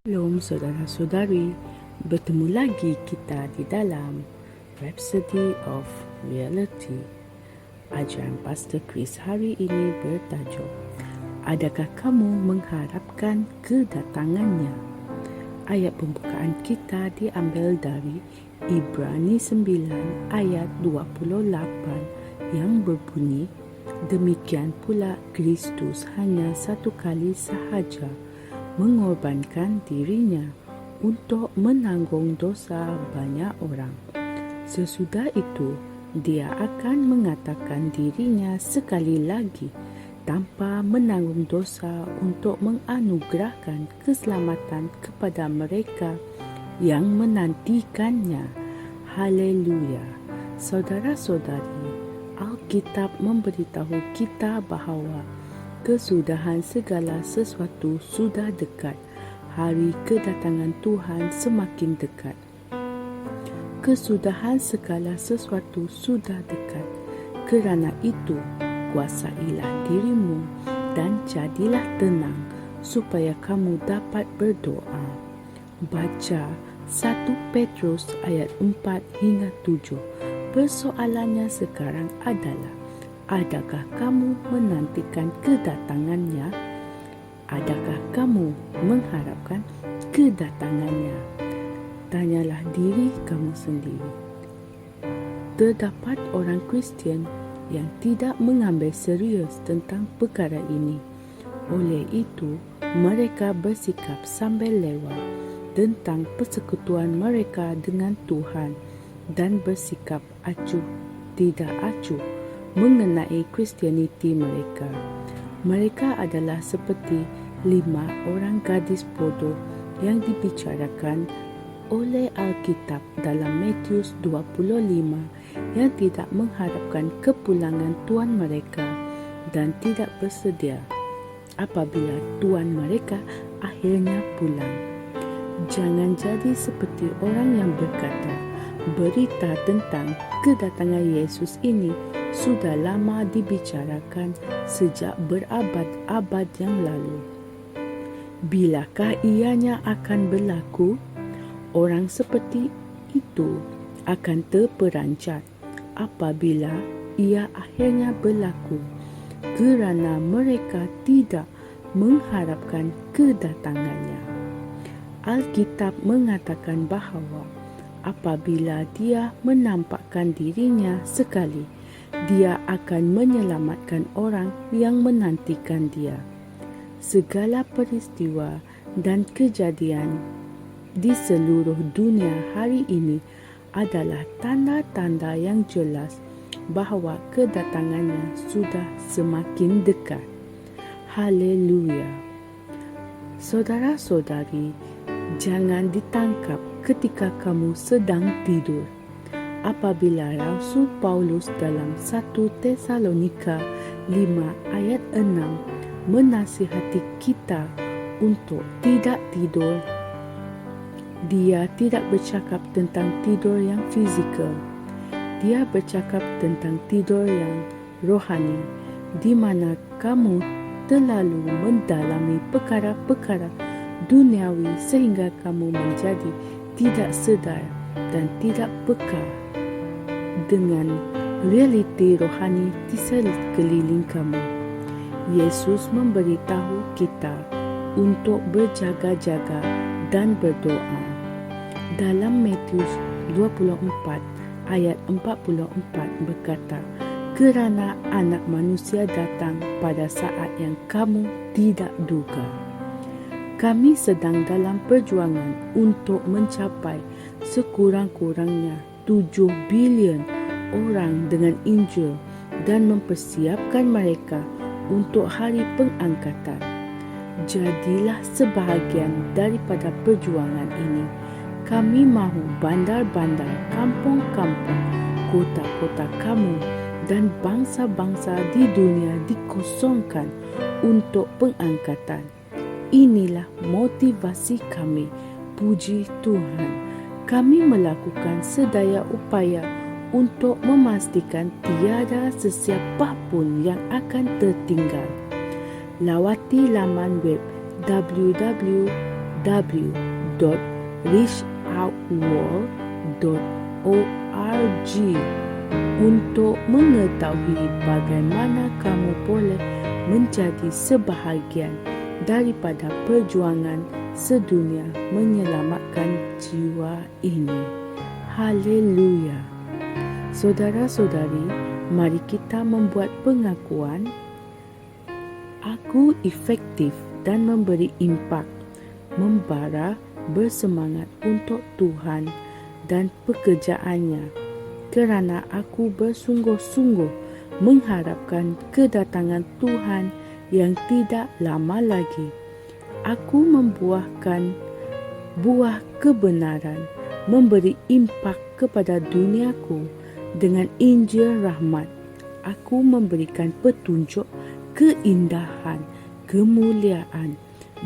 Shalom saudara-saudari, bertemu lagi kita di dalam Rhapsody of Reality. Ajaran Pastor Chris hari ini bertajuk, Adakah kamu mengharapkan kedatangannya? Ayat pembukaan kita diambil dari Ibrani 9 ayat 28 yang berbunyi, demikian pula Kristus hanya satu kali sahaja mengorbankan dirinya untuk menanggung dosa banyak orang. Sesudah itu, dia akan mengatakan dirinya sekali lagi tanpa menanggung dosa untuk menganugerahkan keselamatan kepada mereka yang menantikannya. Haleluya. Saudara-saudari, Alkitab memberitahu kita bahawa kesudahan segala sesuatu sudah dekat. Hari kedatangan Tuhan semakin dekat. Kesudahan segala sesuatu sudah dekat. Kerana itu, kuasailah dirimu dan jadilah tenang supaya kamu dapat berdoa. Baca 1 Petrus ayat 4 hingga 7. Persoalannya sekarang adalah, adakah kamu menantikan kedatangannya? Adakah kamu mengharapkan kedatangannya? Tanyalah diri kamu sendiri. Terdapat orang Kristian yang tidak mengambil serius tentang perkara ini. Oleh itu, mereka bersikap sambil lewat tentang persekutuan mereka dengan Tuhan dan bersikap acuh tidak acuh mengenai Kristianiti mereka. Mereka adalah seperti 5 orang gadis bodoh yang dibicarakan oleh Alkitab dalam Matius 25 yang tidak mengharapkan kepulangan tuan mereka dan tidak bersedia apabila tuan mereka akhirnya pulang. Jangan jadi seperti orang yang berkata, berita tentang kedatangan Yesus ini sudah lama dibicarakan sejak berabad-abad yang lalu. Bilakah ianya akan berlaku? Orang seperti itu akan terperanjat apabila ia akhirnya berlaku, kerana mereka tidak mengharapkan kedatangannya. Alkitab mengatakan bahawa apabila dia menampakkan dirinya sekali, dia akan menyelamatkan orang yang menantikan dia. Segala peristiwa dan kejadian di seluruh dunia hari ini adalah tanda-tanda yang jelas bahawa kedatangannya sudah semakin dekat. Haleluya. Saudara-saudari, jangan ditangkap ketika kamu sedang tidur. Apabila Rasul Paulus dalam 1 Tesalonika 5 ayat 6 menasihati kita untuk tidak tidur, dia tidak bercakap tentang tidur yang fizikal. Dia bercakap tentang tidur yang rohani, di mana kamu terlalu mendalami perkara-perkara duniawi sehingga kamu menjadi tidak sedar dan tidak peka dengan realiti rohani di sekeliling kamu. Yesus memberitahu kita untuk berjaga-jaga dan berdoa. Dalam Matius 24 ayat 44 berkata, kerana anak manusia datang pada saat yang kamu tidak duga. Kami sedang dalam perjuangan untuk mencapai sekurang-kurangnya 7 bilion orang dengan Injil dan mempersiapkan mereka untuk hari pengangkatan. Jadilah sebahagian daripada perjuangan ini. Kami mahu bandar-bandar, kampung-kampung, kota-kota kamu dan bangsa-bangsa di dunia dikosongkan untuk pengangkatan. Inilah motivasi kami. Puji Tuhan. Kami melakukan sedaya upaya untuk memastikan tiada sesiapa pun yang akan tertinggal. Lawati laman web www www.reachoutworld.org untuk mengetahui bagaimana kamu boleh menjadi sebahagian daripada perjuangan sedunia menyelamatkan jiwa ini. Haleluya. Saudara-saudari, mari kita membuat pengakuan. Aku efektif dan memberi impak, membara bersemangat untuk Tuhan dan pekerjaannya, kerana aku bersungguh-sungguh mengharapkan kedatangan Tuhan yang tidak lama lagi. Aku membuahkan buah kebenaran, memberi impak kepada duniaku dengan Injil rahmat. Aku memberikan petunjuk keindahan, kemuliaan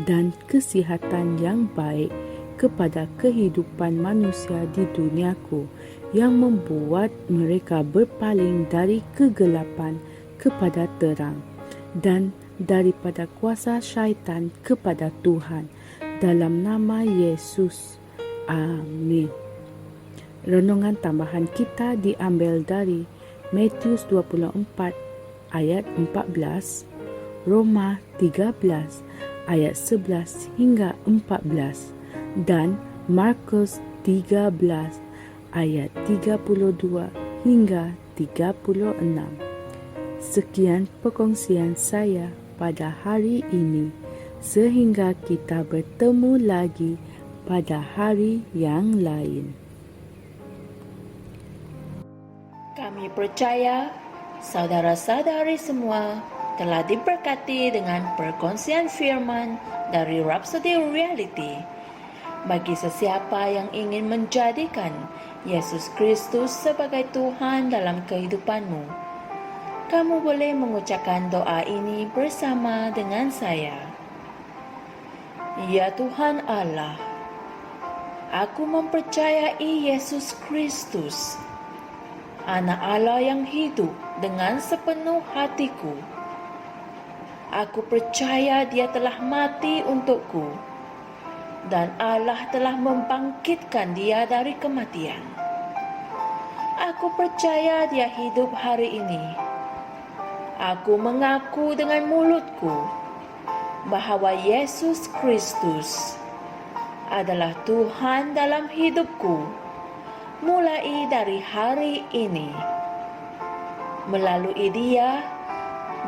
dan kesihatan yang baik kepada kehidupan manusia di duniaku, yang membuat mereka berpaling dari kegelapan kepada terang dan daripada kuasa syaitan kepada Tuhan. Dalam nama Yesus. Amin. Renungan tambahan kita diambil dari Matius 24 ayat 14, Roma 13 ayat 11 hingga 14 dan Markus 13 ayat 32 hingga 36. Sekian perkongsian saya pada hari ini, sehingga kita bertemu lagi pada hari yang lain. Kami percaya saudara-saudari semua telah diberkati dengan perkongsian firman dari Rhapsody Reality. Bagi sesiapa yang ingin menjadikan Yesus Kristus sebagai Tuhan dalam kehidupanmu, kamu boleh mengucapkan doa ini bersama dengan saya. Ya Tuhan Allah, aku mempercayai Yesus Kristus, Anak Allah yang hidup dengan sepenuh hatiku. Aku percaya Dia telah mati untukku, dan Allah telah membangkitkan Dia dari kematian. Aku percaya Dia hidup hari ini. Aku mengaku dengan mulutku bahawa Yesus Kristus adalah Tuhan dalam hidupku mulai dari hari ini. Melalui Dia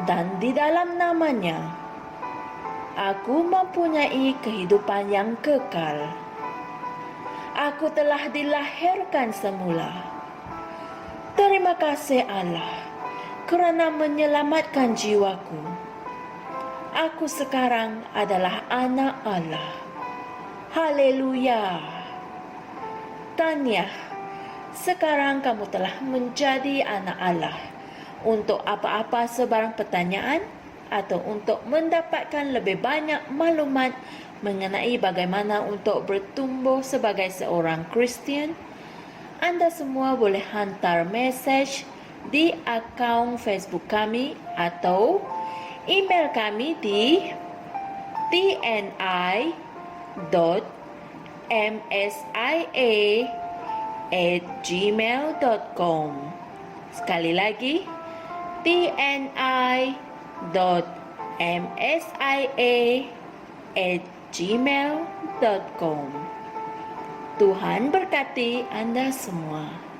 dan di dalam nama-Nya, aku mempunyai kehidupan yang kekal. Aku telah dilahirkan semula. Terima kasih Allah kerana menyelamatkan jiwaku. Aku sekarang adalah anak Allah. Haleluya. Tahniah, sekarang kamu telah menjadi anak Allah. Untuk apa-apa sebarang pertanyaan atau untuk mendapatkan lebih banyak maklumat mengenai bagaimana untuk bertumbuh sebagai seorang Kristian, anda semua boleh hantar mesej di akaun Facebook kami atau email kami di tni.msia@gmail.com. Sekali lagi, tni.msia@gmail.com. Tuhan berkati anda semua.